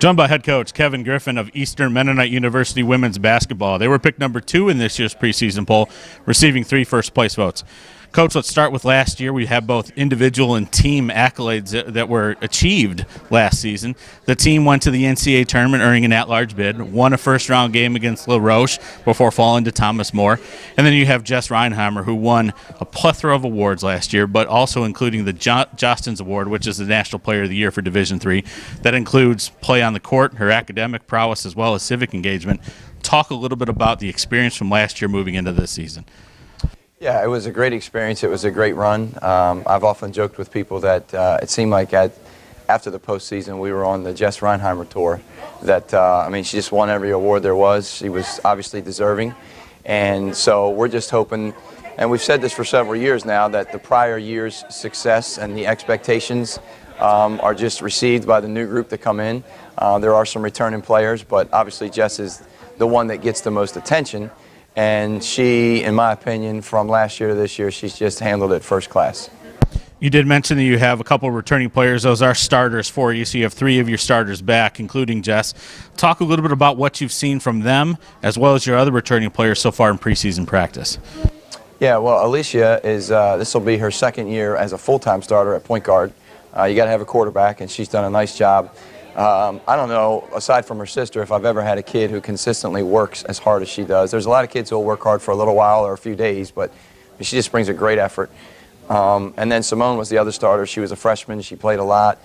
Joined by head coach Kevin Griffin of Eastern Mennonite University women's basketball. They were picked number 2 in this year's preseason poll, receiving 3 first-place votes. Coach, let's start with last year. We have both individual and team accolades that were achieved last season. The team went to the NCAA tournament earning an at-large bid, won a first-round game against La Roche before falling to Thomas More. And then you have Jess Reinheimer, who won a plethora of awards last year, but also including the Jostens Award, which is the National Player of the Year for Division III. That includes play on the court, her academic prowess, as well as civic engagement. Talk a little bit about the experience from last year moving into this season. Yeah, it was a great experience. It was a great run. I've often joked with people that it seemed like after the postseason we were on the Jess Reinheimer tour. She just won every award there was. She was obviously deserving. And so we're just hoping, and we've said this for several years now, that the prior year's success and the expectations are just received by the new group that come in. There are some returning players, but obviously Jess is the one that gets the most attention. And she, in my opinion, from last year to this year, she's just handled it first class. You did mention that you have a couple of returning players. Those are starters for you, so you have 3 of your starters back, including Jess. Talk a little bit about what you've seen from them, as well as your other returning players so far in preseason practice. Yeah, well, Alicia is this will be her second year as a full-time starter at point guard. You got to have a quarterback, and she's done a nice job. I don't know, aside from her sister, if I've ever had a kid who consistently works as hard as she does. There's a lot of kids who will work hard for a little while or a few days, but she just brings a great effort. And then Simone was the other starter. She was a freshman. She played a lot.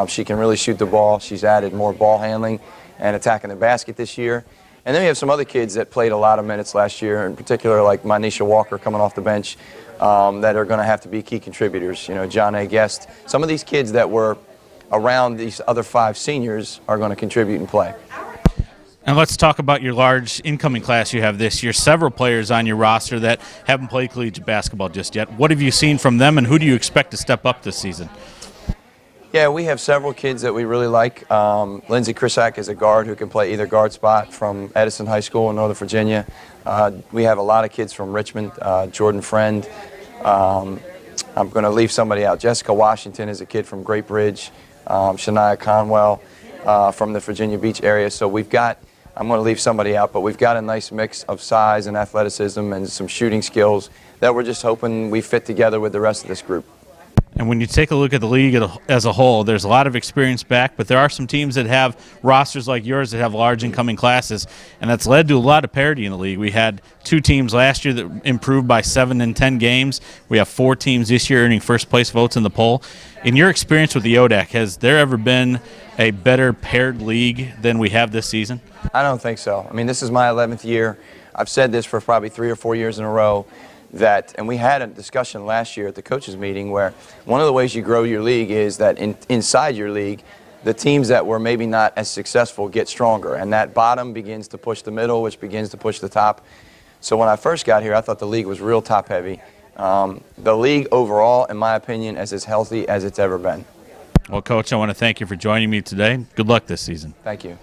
She can really shoot the ball. She's added more ball handling and attacking the basket this year. And then we have some other kids that played a lot of minutes last year, in particular like Manisha Walker coming off the bench, that are going to have to be key contributors. You know, John A. Guest. Some of these kids that were around these other 5 seniors are going to contribute and play. And let's talk about your large incoming class you have this year. Several players on your roster that haven't played collegiate basketball just yet. What have you seen from them, and who do you expect to step up this season? Yeah, we have several kids that we really like. Lindsay Krisak is a guard who can play either guard spot from Edison High School in Northern Virginia. We have a lot of kids from Richmond. Jordan Friend. I'm going to leave somebody out. Jessica Washington is a kid from Great Bridge. Shania Conwell from the Virginia Beach area. So we've got, I'm going to leave somebody out, but we've got a nice mix of size and athleticism and some shooting skills that we're just hoping we fit together with the rest of this group. And when you take a look at the league as a whole, there's a lot of experience back, but there are some teams that have rosters like yours that have large incoming classes, and that's led to a lot of parity in the league. We had 2 teams last year that improved by 7 and 10 games. We have 4 teams this year earning first-place votes in the poll. In your experience with the ODAC, has there ever been a better paired league than we have this season? I don't think so. I mean, this is my 11th year. I've said this for probably 3 or 4 years in a row. And we had a discussion last year at the coaches meeting where one of the ways you grow your league is that inside your league, the teams that were maybe not as successful get stronger, and that bottom begins to push the middle, which begins to push the top. So when I first got here, I thought the league was real top heavy. The league overall, in my opinion, is as healthy as it's ever been. Well, Coach, I want to thank you for joining me today. Good luck this season. Thank you.